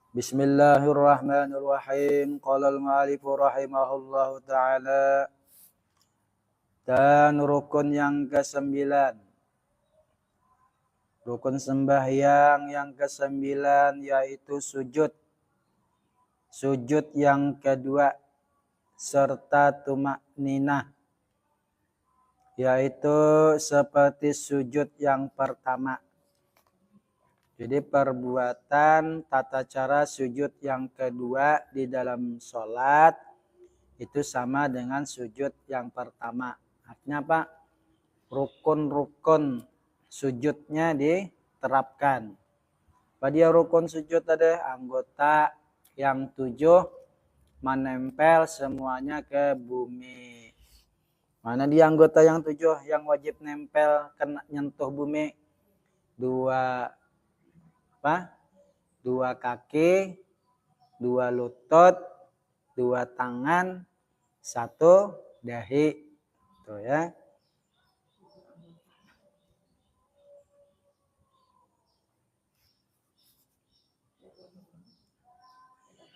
Bismillahirrahmanirrahim. Qala al-mu'allif rahimahullahu ta'ala. Dan rukun yang ke-9. Rukun sembahyang yang ke-9 yaitu sujud. Sujud yang kedua serta tumakninah, yaitu seperti sujud yang pertama. Jadi perbuatan tata cara sujud yang kedua di dalam sholat itu sama dengan sujud yang pertama. Artinya apa? Rukun-rukun sujudnya diterapkan. Pada rukun sujud ada anggota yang 7 menempel semuanya ke bumi. Mana dia anggota yang 7 yang wajib nempel kena nyentuh bumi? Dua kaki, 2 lutut, 2 tangan, 1 dahi. Tuh ya.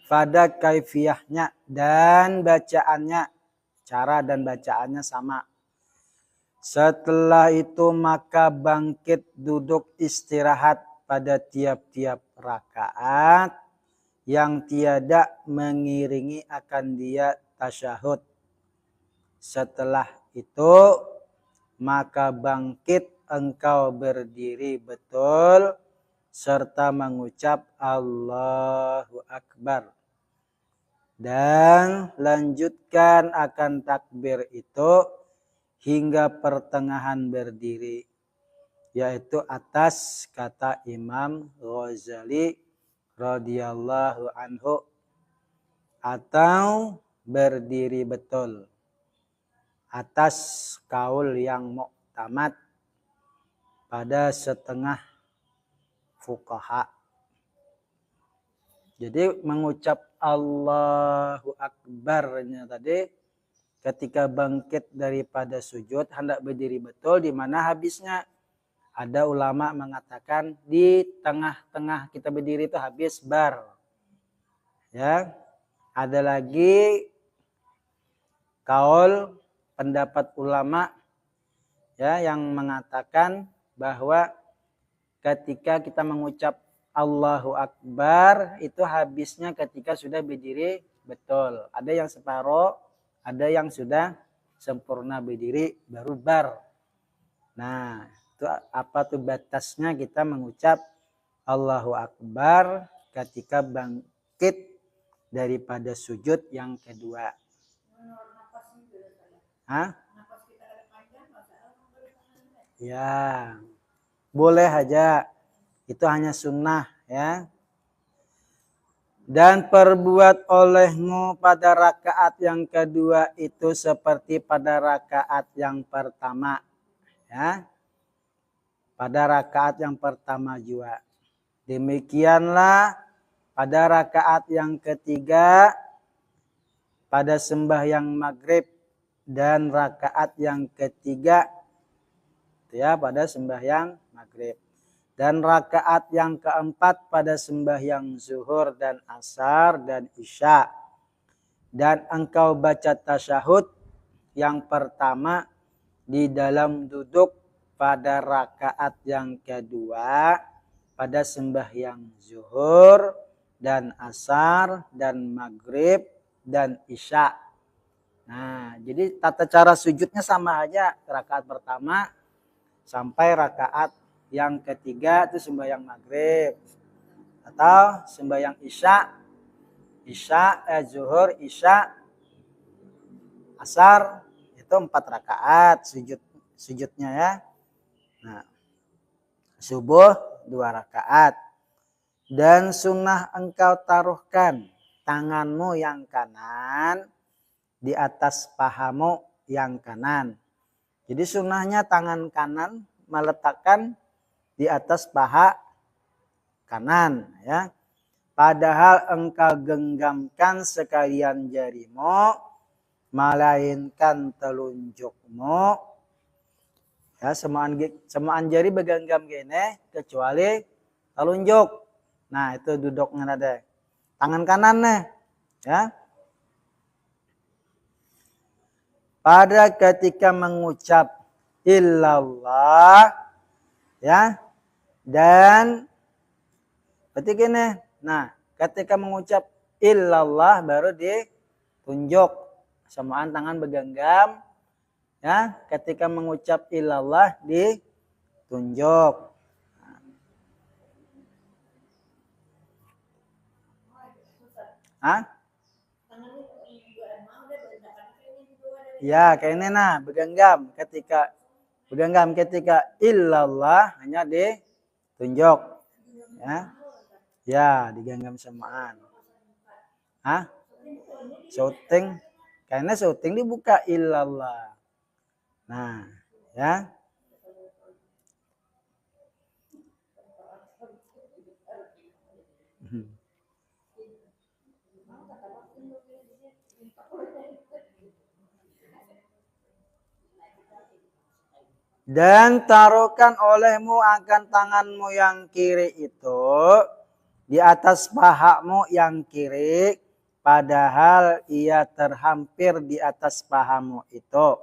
Pada kaifiyahnya dan bacaannya, cara dan bacaannya sama. Setelah itu maka bangkit duduk istirahat pada tiap-tiap rakaat yang tiada mengiringi akan dia tasyahud. Setelah itu maka bangkit engkau berdiri betul serta mengucap Allahu Akbar. Dan lanjutkan akan takbir itu hingga pertengahan berdiri, yaitu atas kata Imam Ghazali radhiyallahu anhu, atau berdiri betul atas kaul yang muktamad pada setengah fuqaha. Jadi mengucap Allahu Akbarnya tadi ketika bangkit daripada sujud hendak berdiri betul, di mana habisnya ada ulama mengatakan di tengah-tengah kita berdiri itu habis bar. Ya. Ada lagi kaul pendapat ulama ya yang mengatakan bahwa ketika kita mengucap Allahu Akbar itu habisnya ketika sudah berdiri betul. Ada yang separuh, ada yang sudah sempurna berdiri baru bar. Nah, itu apa tuh batasnya kita mengucap Allahu Akbar ketika bangkit daripada sujud yang kedua. Hah? Ya, boleh aja. Itu hanya sunnah ya. Dan perbuat olehmu pada rakaat yang kedua itu seperti pada rakaat yang pertama. Ya. Pada rakaat yang pertama juga. Demikianlah pada rakaat yang ketiga pada sembahyang maghrib dan rakaat yang ketiga ya pada sembahyang maghrib. Dan rakaat yang keempat pada sembahyang zuhur dan asar dan isya. Dan engkau baca tasyahud yang pertama di dalam duduk pada rakaat yang kedua pada sembahyang zuhur dan asar dan maghrib dan isya. Nah, jadi tata cara sujudnya sama aja. Rakaat pertama sampai rakaat yang ketiga itu sembahyang maghrib atau sembahyang zuhur, isya, asar itu 4 rakaat sujudnya ya. Nah, subuh 2 rakaat dan sunnah engkau taruhkan tanganmu yang kanan di atas pahamu yang kanan. Jadi sunnahnya tangan kanan meletakkan di atas paha kanan ya. Padahal engkau genggamkan sekalian jarimu melainkan telunjukmu. Ya, semuaan jari begenggam gini kecuali telunjuk. Nah, itu duduknya ada. tangan kanannya, ya. Pada ketika mengucap illallah, ya, dan ketika ini, nah, ketika mengucap illallah baru ditunjuk samaan tangan bergenggam, ya. Ketika mengucap illallah ditunjuk. Hah? Ya, kayak ini nah, bergenggam ketika illallah hanya ditunjuk. Ya. Ya, digenggam samaan. Hah? Syuting. Kayaknya syuting dibuka illallah. Nah, ya. Dan taruhkan olehmu akan tanganmu yang kiri itu di atas pahamu yang kiri, padahal ia terhampir di atas pahamu itu.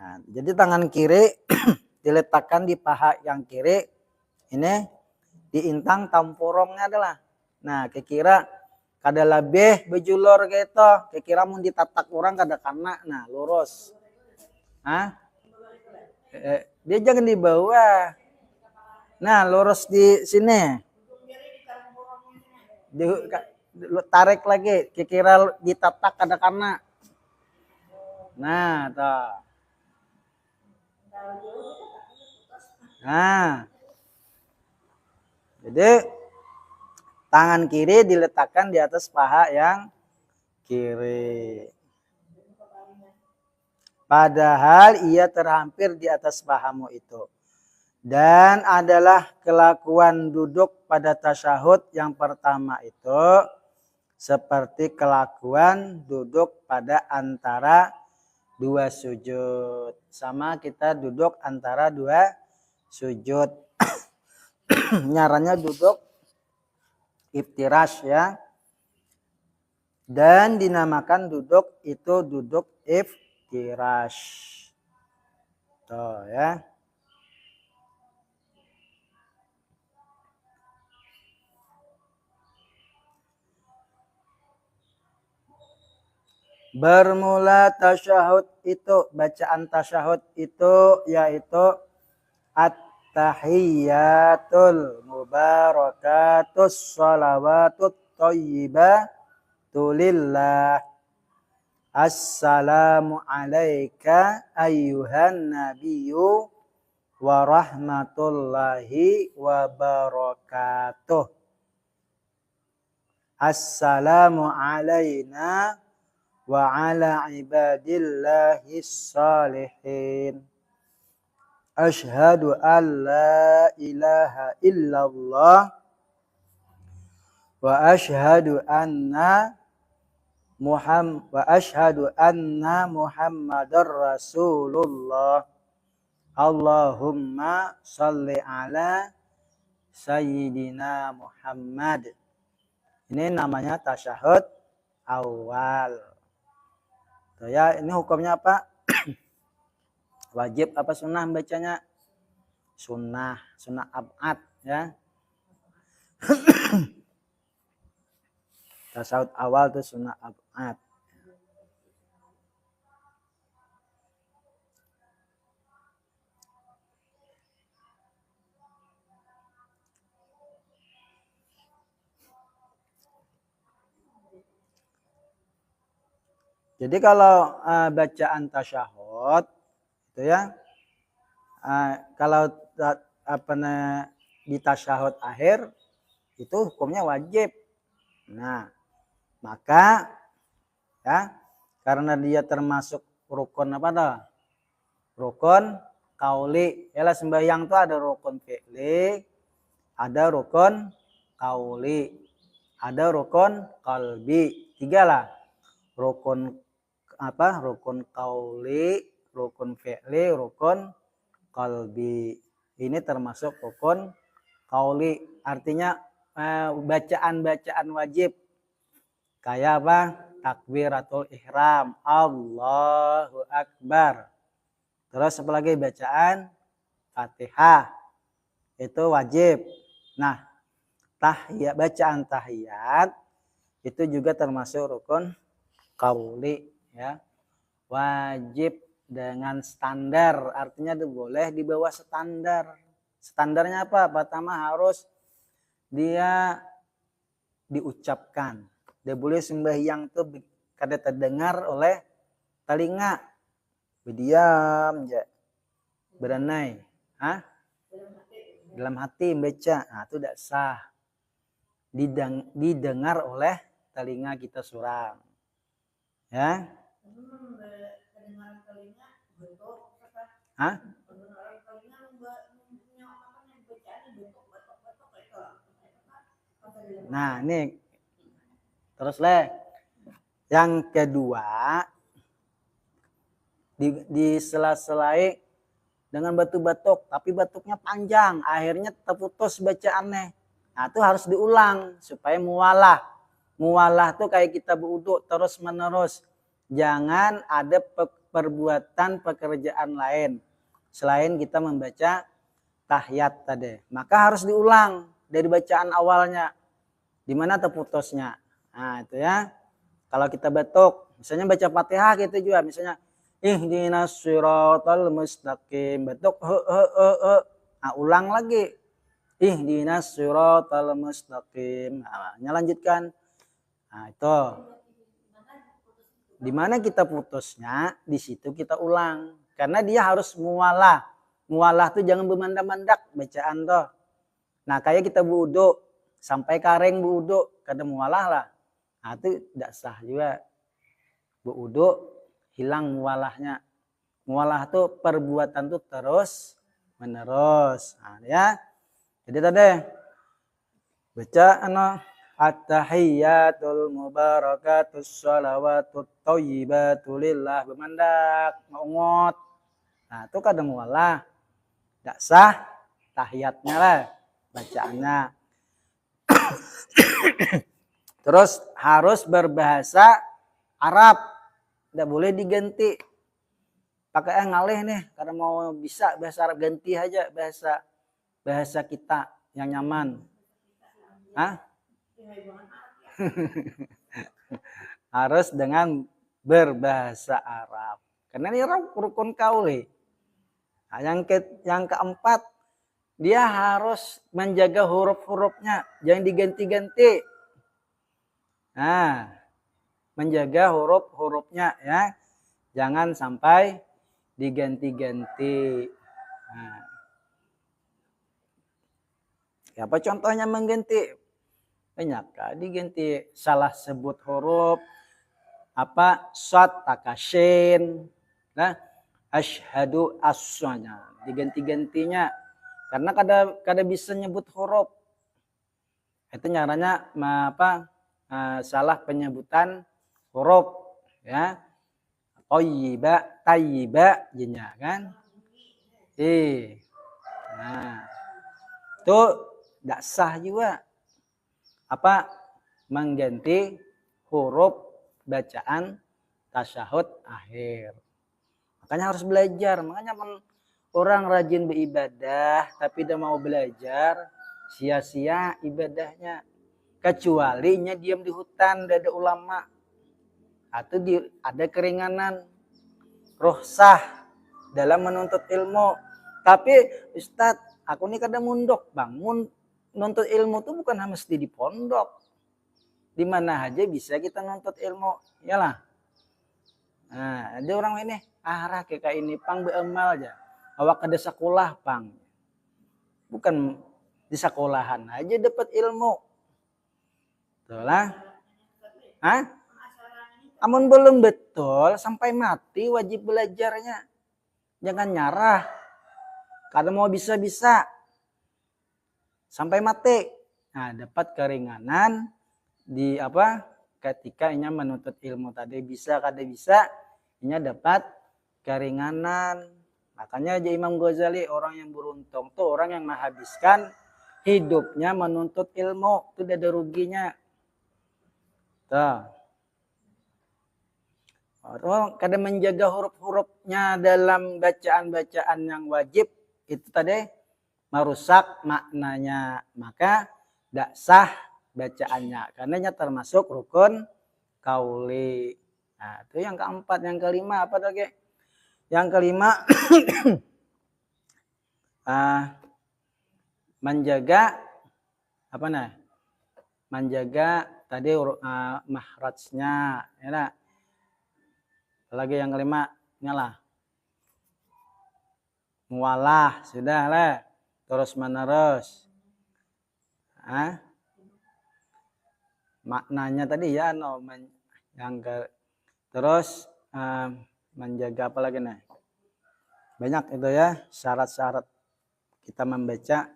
Nah, jadi tangan kiri diletakkan di paha yang kiri, ini diintang tampurongnya adalah. Nah, kira kada lebih bejulur gitu, kira mun ditatak orang kada kena, nah lurus. Hah? Dia jangan di bawah. Nah, lurus di sini. Tarik lagi, kira ditatak kada kena. Nah, toh. Nah. Jadi tangan kiri diletakkan di atas paha yang kiri. Padahal ia terhampir di atas pahamu itu. Dan adalah kelakuan duduk pada tasyahud yang pertama itu seperti kelakuan duduk pada antara dua sujud. Sama kita duduk antara dua sujud. Nyarannya duduk iftirash, ya. Dan dinamakan duduk itu duduk iftirash. Tuh, ya. Bermula tasyahud itu, bacaan tasyahud itu yaitu at-tahiyyatul mubarakatus shalawatut thayyibatu lillah. Assalamu alayka ayyuhan nabiyyu wa rahmatullahi wa barakatuh. Assalamu alayna wa ala ibadillahis salihin. Asyhadu an la ilaha illallah wa asyhadu anna Muhammadar Rasulullah. Allahumma shalli ala sayyidina Muhammad. Ini namanya tasyahud awal. Tuh ya, ini hukumnya apa? Wajib apa sunnah bacanya? Sunnah ab'ad, ya. Tasyahud awal itu sunnah ab'ad. Jadi kalau bacaan tasyahud itu ya, kalau di tasyahud akhir itu hukumnya wajib. Nah, maka ya karena dia termasuk rukun apa dah? Rukun kauli. Yalah sembahyang itu ada rukun fi'li, ada rukun kauli, ada rukun qalbi. 3 lah. Rukun apa? Rukun kauli, rukun fi'li, rukun qalbi. Ini termasuk rukun kauli. Artinya bacaan-bacaan wajib Kayak apa? Takbiratul ihram. Allahu Akbar. Terus apalagi bacaan Fatihah. Itu wajib. Nah, tahiyat, bacaan tahiyat itu juga termasuk rukun qauli ya. Wajib dengan standar, artinya itu boleh di bawah standar. Standarnya apa? Pertama harus dia diucapkan. Dia boleh sembahyang tuh kada terdengar oleh telinga. Berdiam aja. Beranai. Hah? Dalam hati membaca. Nah, itu tidak sah. Didengar oleh telinga kita surang. Ya. Hah? Nah, ini terus yang kedua di sela-selai dengan batuk-batuk, tapi batuknya panjang, akhirnya terputus bacaannya. Nah, itu harus diulang supaya muwalah. Muwalah tuh kayak kita berwudu terus menerus. Jangan ada perbuatan pekerjaan lain selain kita membaca tahiyat tadi. Maka harus diulang dari bacaan awalnya. Di mana terputusnya. Nah, itu ya. Kalau kita batuk, misalnya baca Fatihah gitu juga, misalnya ihdinas siratal mustaqim, batuk Nah, ulang lagi. Ihdinas siratal mustaqim. Nah, lanjutkan. Nah, itu. Di mana kita putusnya, di situ kita ulang. Karena dia harus muwalah. Muwalah tuh jangan bermandak-mandak bacaan tuh. Nah, kayak kita wudu sampai kareng wudu, kada muwalah lah. Nah, itu tidak sah juga. Wudu hilang muwalahnya. Muwalah tuh perbuatan tuh terus menerus. Nah, ya. Jadi tadi baca at-tahiyyatul mubarakatus shalawatut thayyibatu lillah, bermandak, maungot. Nah, itu kada muwalah. Tidak sah tahiyatnya lah bacaannya. Terus harus berbahasa Arab. Tidak boleh diganti. Pakai ngalih nih, karena mau bisa bahasa Arab, ganti aja bahasa kita yang nyaman. Hah? Harus dengan berbahasa Arab. Karena ini rukun qauli. Nah, yang keempat, dia harus menjaga huruf-hurufnya, jangan diganti-ganti. Nah, menjaga huruf-hurufnya ya, jangan sampai diganti-ganti. Nah, apa contohnya mengganti? Banyak kan diganti, salah sebut huruf apa shad takashin, nah asyhadu aswanya diganti-gantinya karena kada bisa nyebut huruf. Itu caranya salah penyebutan huruf ya. Thayyiba, tayyiba jenya kan. Nah, itu tidak sah juga apa mengganti huruf bacaan tasyahud akhir. Makanya harus belajar. Makanya orang rajin beribadah tapi tidak mau belajar, sia-sia ibadahnya. Kecuali diam di hutan, tidak ada ulama. Atau ada keringanan, rukhsah dalam menuntut ilmu. Tapi Ustadz, aku ini kadang mundok bang. Nuntut ilmu itu bukan mesti di pondok. Di mana aja bisa kita nuntut ilmu. Iyalah. Nah, ada orang ini arah kayak ini pang beamal aja. Awak ada sekolah pang. Bukan di sekolahan aja dapat ilmu. Itulah. Hah? Amun belum betul sampai mati wajib belajarnya. Jangan nyarah. Kada mau bisa-bisa. Sampai mati. Nah, dapat keringanan di ketika inya menuntut ilmu tadi, bisa kada bisa inya dapat keringanan. Makanya aja Imam Ghazali orang yang beruntung tuh orang yang menghabiskan hidupnya menuntut ilmu, itu tidak ada ruginya. Tuh. Kadang menjaga huruf-hurufnya dalam bacaan-bacaan yang wajib itu tadi merusak maknanya, maka tidak sah bacaannya karenanya termasuk rukun kauli. Nah, itu yang keempat. Yang kelima apa lagi? Yang kelima menjaga apa nah? Menjaga tadi mahrajnya, ya nah. Lagi yang kelima nyala mualah sudah lah terus menerus. Maknanya tadi ya no yang terus menjaga apa lagi nih? Banyak itu ya syarat-syarat kita membaca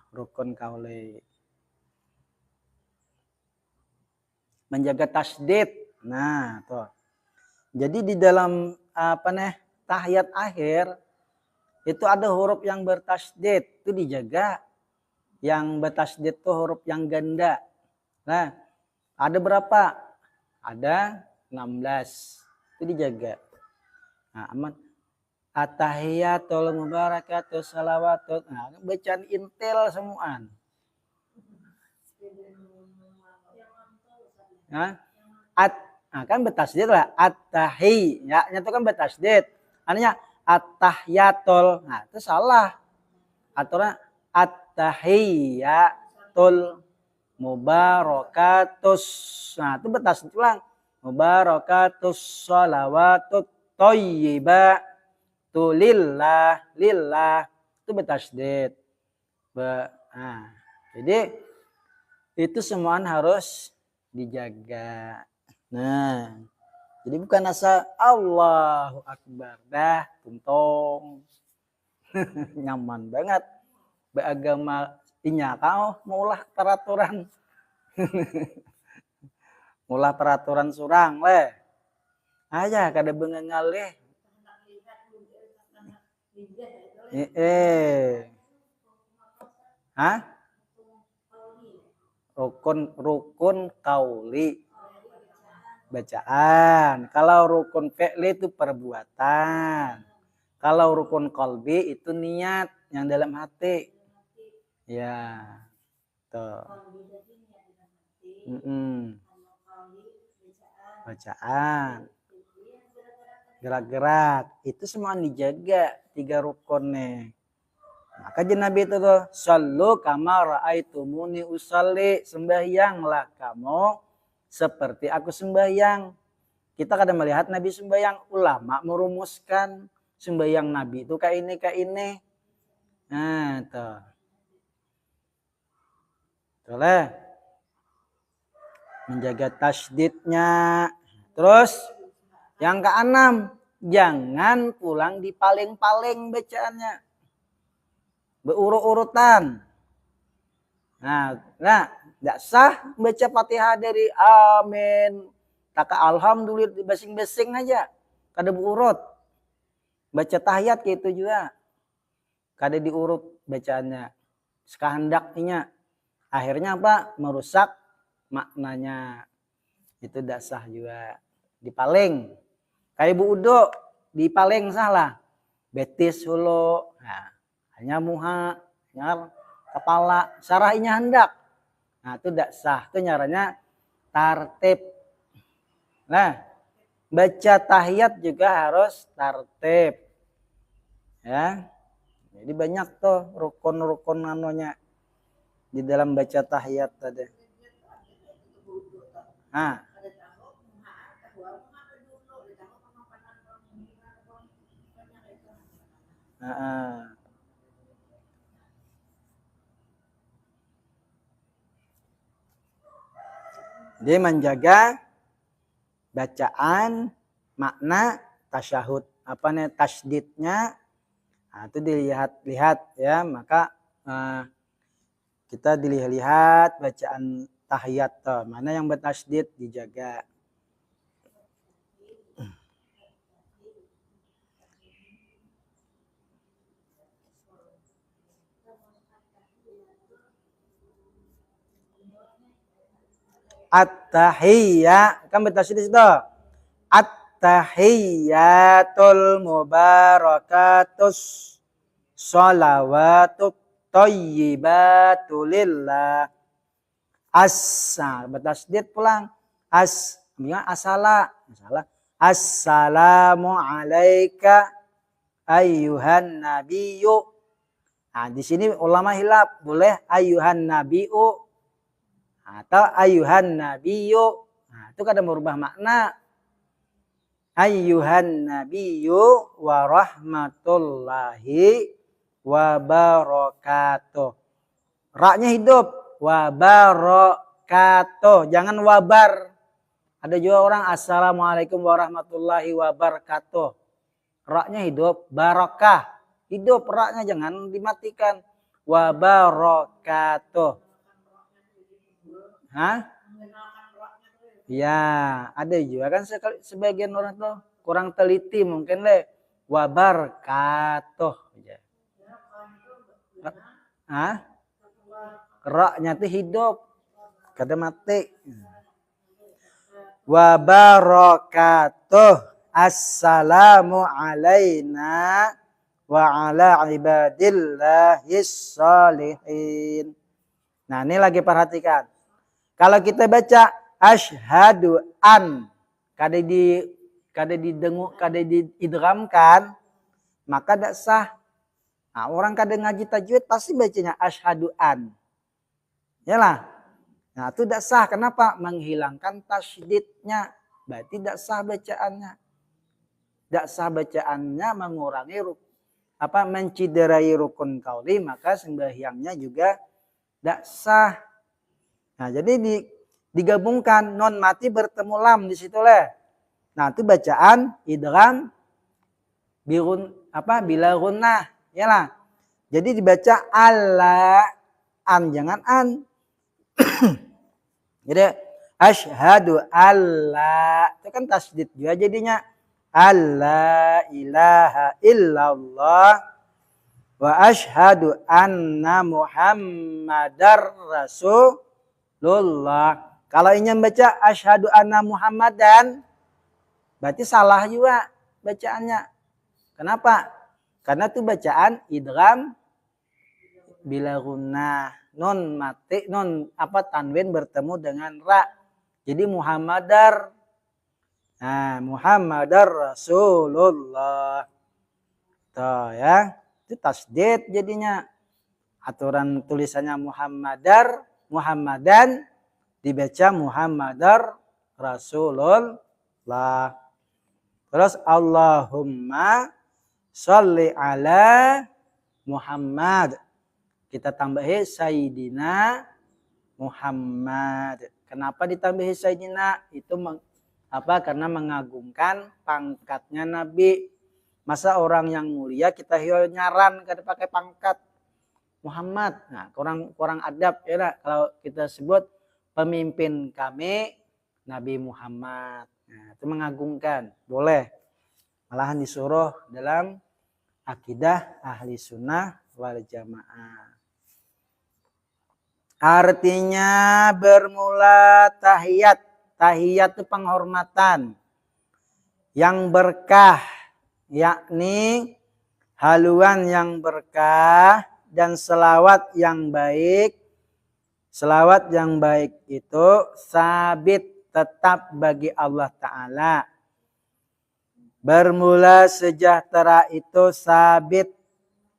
rukun kauli. Menjaga tasdid. Nah, tuh. Jadi di dalam tahiyat akhir itu ada huruf yang bertasdid, itu dijaga. Yang bertasdid itu huruf yang ganda. Nah, ada berapa? Ada 16. Itu dijaga. Nah, aman. At-tahiyatul mubarakatus salawatut. Nah, bacaan intel semuaan. Nah, kan bertasdid lah. At-tahi. Ya, itu kan bertasdid. Artinya at-tahiyatul. Nah, itu salah. Aturan at-tahiyatul mubarakatus. Nah, itu bertasdid ulang. Mubarakatus salawatut thayyibah. Tu lillah itu bertasdid. Jadi itu semuaan harus dijaga. Nah, jadi bukan asal Allahu Akbar dah tuntong. Nyaman banget beragama inya kau maulah peraturan. Mulah peraturan surang leh. Aja kada bengengal leh. Rukun kauli bacaan. Kalau rukun fi'li itu perbuatan. Kalau rukun qalbi itu niat yang dalam hati. Ya. Tuh. Bacaan. Gerak-gerak. Itu semua dijaga 3 rukun nih. Maka Nabi itu tuh, sallu kama ra'aitumuni usalli, sembahyanglah kamu seperti aku sembahyang. Kita kadang melihat Nabi sembahyang, ulama merumuskan sembahyang Nabi itu kayak ini. Nah, tuh. Boleh menjaga tasdidnya. Terus yang keenam, jangan pulang di paling-paling bacaannya. Berurut-urutan. Nah, tidak sah baca Fatihah dari amin. Taka alhamdulillah basing-basing aja. Kada berurut. Baca tahiyat gitu juga. Kada diurut bacaannya. Sekehendaknya. Akhirnya apa? Merusak maknanya. Itu tidak sah juga. Dipaling. Kayak Bu Udo. Dipaling salah. Betis hulu. Nah, hanya muha. Hanya kepala. Sarahnya hendak. Nah, itu tidak sah. Itu nyaranya tartib. Nah, baca tahiyat juga harus tartib. Ya. Jadi banyak tuh rukun-rukun anunya di dalam baca tahiyat tadi. Nah. Dia menjaga bacaan, makna, tasyahud, tasdidnya. Nah, itu dilihat-lihat ya, maka kita dilihat bacaan tahiyat mana yang bertasdid dijaga. At-tahiyya kan bertasydid itu. At-tahiyyatul mubarakatus sholawatut thayyibatu lillah. Bertasydid pulang. Asala. Assalamu alaika ayyuhan nabiyyu. Nah, di sini ulama hilaf, boleh ayyuhan nabiyyu atau ayyuhan nabiyyu. Nah, itu kadang merubah makna. Ayyuhan nabiyyu wa rahmatullahi wa barakatuh. Ra-nya hidup. Wa barakatuh. Jangan wabar. Ada juga orang assalamualaikum warahmatullahi wabarakatuh. Ra-nya hidup. Barakah. Hidup ra-nya jangan dimatikan. Wa barakatuh. Hah? Ya, ada juga kan sebagian orang tuh kurang teliti mungkin deh. Wa barakatuh. Hah? Ra-nya tuh hidup. Kada mati. Wa barakatuh. Assalamu alaina wa ala ibadillahis sholihin. Nah, ini lagi perhatikan. Kalau kita baca asyhadu an, kada didengung, kada diidghamkan, maka tidak sah. Nah, orang kada ngaji tajwid pasti bacanya asyhadu an. Yalah. Nah, itu tidak sah. Kenapa? Menghilangkan tasydidnya. Berarti tidak sah bacaannya. Tidak sah bacaannya mengurangi menciderai rukun qauli, maka sembahyangnya juga tidak sah. Nah, jadi digabungkan non mati bertemu lam di situ leh. Nah, itu bacaan idgham bila gunnah, yalah. Jadi dibaca alla an, jangan an. Jadi asyhadu alla, itu kan tasydid juga jadinya alla ilaha illallah wa asyhadu anna muhammadar rasulullah. Kalau ingin baca asyhadu anna muhammadan berarti salah juga bacaannya. Kenapa? Karena itu bacaan idgham bila gunnah. Non mati, tanwin bertemu dengan ra. Jadi Muhammadar. Nah, Muhammadar Rasulullah. Tuh ya. Itu tasydid jadinya. Aturan tulisannya Muhammadan dibaca Muhammadar Rasulullah. Terus Allahumma sholli ala Muhammad. Kita tambahi Sayyidina Muhammad. Kenapa ditambahi Sayyidina? Itu karena mengagungkan pangkatnya Nabi. Masa orang yang mulia kita nyaran kada pakai pangkat Muhammad. Nah, kurang adab ya lah. Kalau kita sebut pemimpin kami Nabi Muhammad. Nah, itu mengagungkan. Boleh. Malahan disuruh dalam akidah ahli sunnah wal jamaah. Artinya bermula tahiyat. Tahiyat itu penghormatan yang berkah, yakni haluan yang berkah dan selawat yang baik. Selawat yang baik itu sabit tetap bagi Allah Ta'ala. Bermula sejahtera itu sabit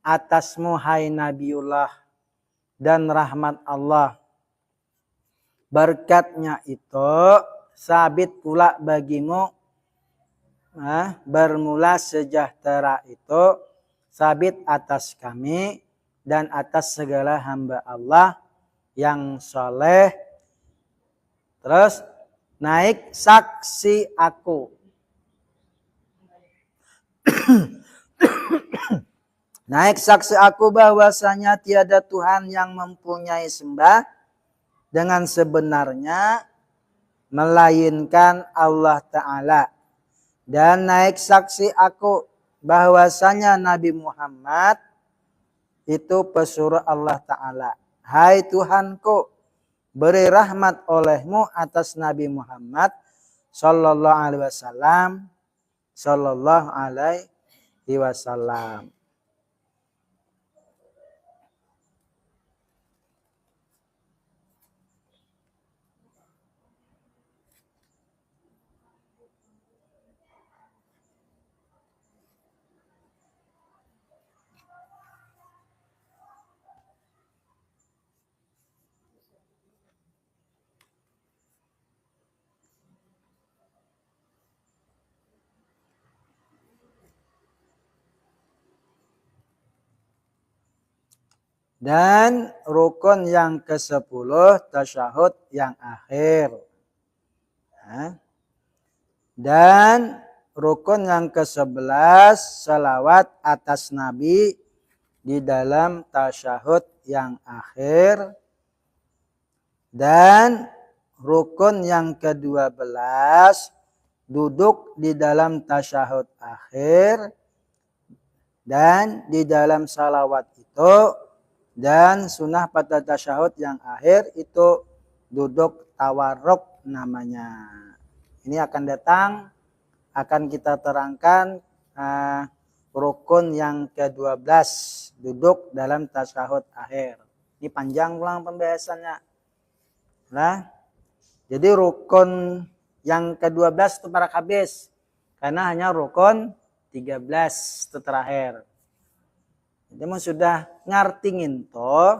atasmu hai Nabiullah dan rahmat Allah. Berkatnya itu sabit pula bagimu. Bermula sejahtera itu sabit atas kami dan atas segala hamba Allah yang soleh. Terus naik saksi aku. Naik saksi aku bahwasanya tiada Tuhan yang mempunyai sembah dengan sebenarnya melainkan Allah Ta'ala. Dan naik saksi aku bahwasanya Nabi Muhammad itu pesuruh Allah Ta'ala. Hai Tuhanku, beri rahmat olehmu atas Nabi Muhammad sallallahu alaihi wasallam, sallallahu alaihi wasallam. Dan rukun yang ke-10 tasyahud yang akhir. Dan rukun yang ke-11 salawat atas Nabi di dalam tasyahud yang akhir. Dan rukun yang ke-12 duduk di dalam tasyahud akhir. Dan di dalam salawat itu dan sunnah pada tasyahud yang akhir itu duduk tawarruk namanya. Ini akan datang, akan kita terangkan rukun yang ke-12 duduk dalam tasyahud akhir. Ini panjang pulang pembahasannya. Nah, jadi rukun yang ke-12 itu para habis karena hanya rukun 13 itu terakhir. Jadi mau sudah ngartingin toh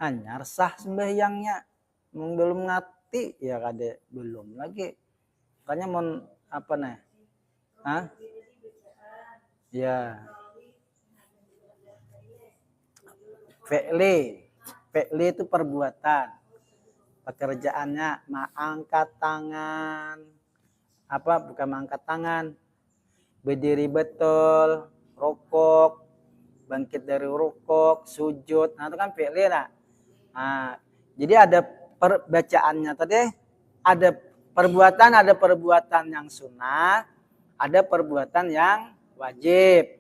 anyar sah sembahyangnya. Belum ngati ya kade belum lagi. Makanya mau apa nih? Hah? Ya. Fi'li itu perbuatan. Pekerjaannya mengangkat tangan. Apa bukan mengangkat tangan? Berdiri betul, rukuk, bangkit dari rukuk, sujud. Nah, itu kan fi'li lah. Nah, jadi ada bacaannya tadi, ada perbuatan yang sunnah, ada perbuatan yang wajib.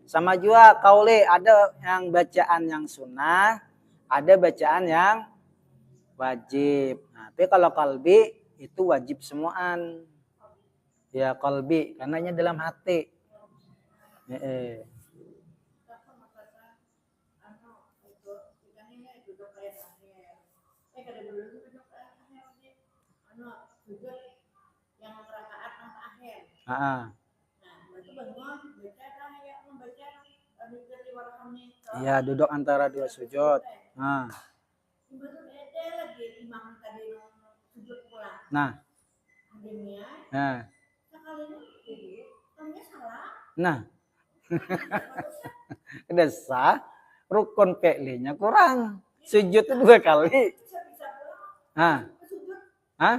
Sama juga qauli, ada yang bacaan yang sunnah, ada bacaan yang wajib. Nah, tapi kalau qalbi itu wajib semuaan. Ya qalbi, karena dalam hati. Ya duduk antara dua sujud. Nah. Nah. Nah. Udah sah. Rukun fi'linya kurang. Sujud itu 2 kali. Hah? Hah?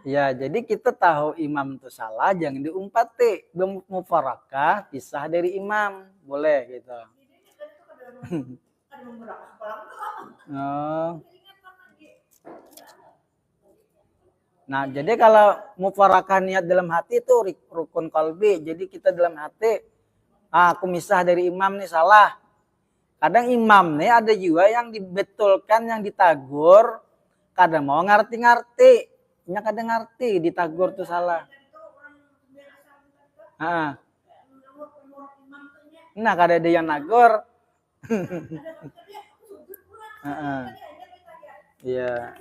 Ya, jadi kita tahu imam itu salah, jangan diumpati. Mufarakah, pisah dari imam. Boleh gitu. Oh. Nah, jadi kalau mufarakah niat dalam hati itu rukun qalbi. Jadi kita dalam hati, aku misah dari imam nih salah. Kadang imam nih ada juga yang dibetulkan, yang ditagur. Kadang mau ngerti-ngerti. Nya kadang ngerti, ditagur tuh salah. Nah, kadang ada yang nagur. Iya.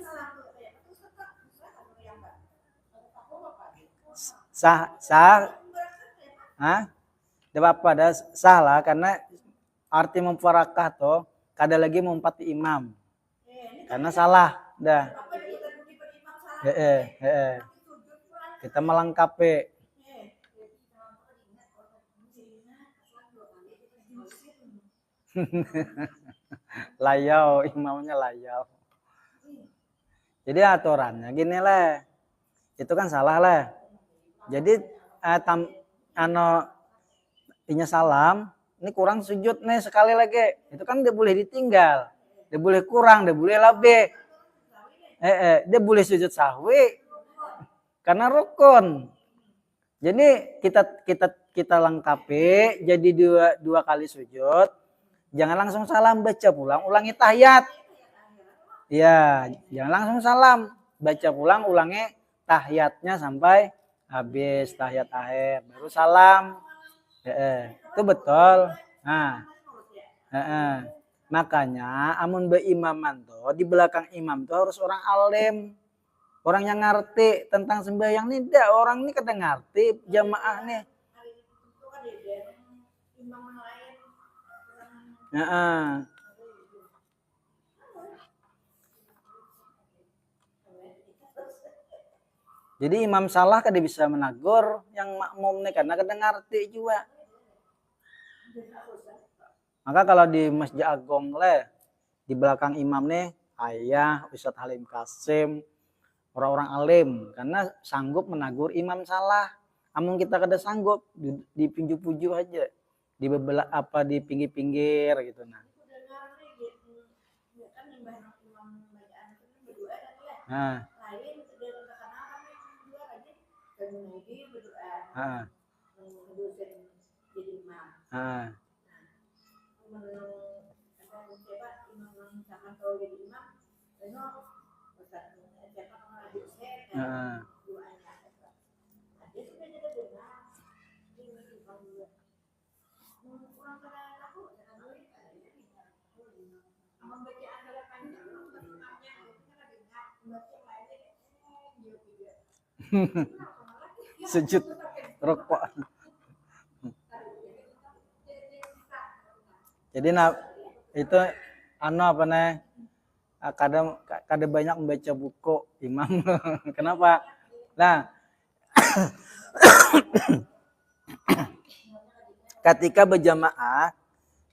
Sah. Hah? Tidak apa-apa, dah sah lah karena arti memfarakah toh, kada lagi mempati imam. Karena salah, dah. Kita melengkapi. Layau, imamnya layau. Jadi aturannya gini lah. Itu kan salah lah. Jadi inya salam, ini kurang sujud nih sekali lagi. Itu kan dia boleh ditinggal. Dia boleh kurang, dia boleh lebih. Dia boleh sujud sahwi karena rukun. Jadi kita lengkapi jadi dua kali sujud. Jangan langsung salam, baca pulang, ulangi tahiyat. Ya, jangan langsung salam, baca pulang, ulangi tahiyatnya sampai habis tahiyat akhir, baru salam. Itu betul. Nah, makanya amun beimaman tuh di belakang imam tuh harus orang alim, orang yang ngerti tentang sembahyang nih. Dah orang ini kadang ngerti jamaah nih. Jadi imam salah kada bisa menegur yang makmum nih karena kada ngerti juga. Maka kalau di Masjid Agung di belakang imam nih ayah Ustadz Halim Kasim, orang-orang alim karena sanggup menegur imam salah. Amun kita kada sanggup di pinju-pinju aja, di di pinggir-pinggir gitu nah. Sujud rokok. Jadi itu apa nih? Kadang banyak membaca buku imam. Kenapa? Nah, ketika berjamaah,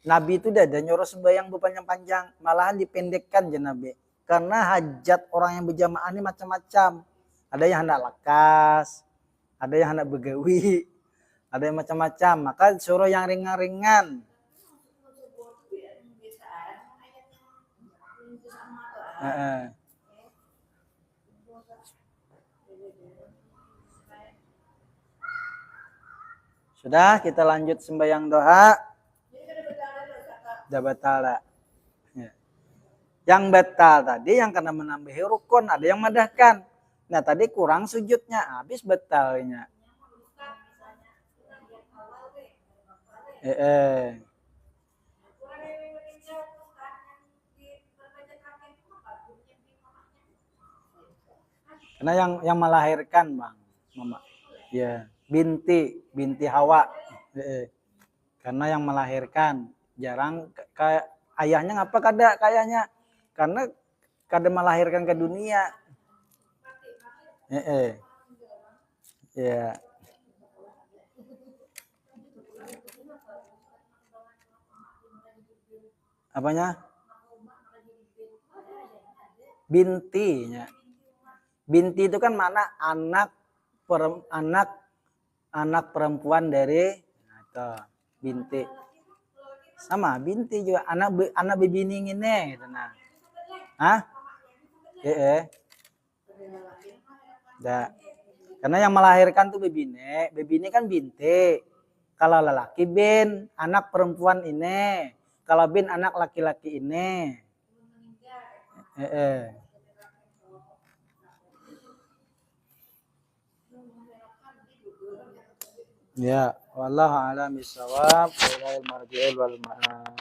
Nabi itu udah ada nyuruh sembahyang berpanjang-panjang, malahan dipendekkan je Nabi. Karena hajat orang yang berjamaah ini macam-macam. Ada yang hendak lekas, ada yang hendak begawi, ada yang macam-macam. Maka suruh yang ringan-ringan. Sudah, kita lanjut sembahyang doa. Sudah batal. Yang batal tadi yang karena menambahi rukun, ada yang madahkan. Nah tadi kurang sujudnya, habis batalnya. Karena yang melahirkan bang, mama, ya binti Hawa. Karena yang melahirkan jarang kayak ayahnya ngapa kada kayaknya, karena kada melahirkan ke dunia. Ya. Apanya? Bintinya. Binti itu kan mana anak perempuan dari binti. Sama binti juga anak bibini ini gitu nah. Karena yang melahirkan tuh bibini kan binti. Kalau lelaki bin, anak perempuan ini. Kalau bin anak laki-laki ini. Ya, wallahu a'lam bishawab. Wal marji'ul wal ma'ab.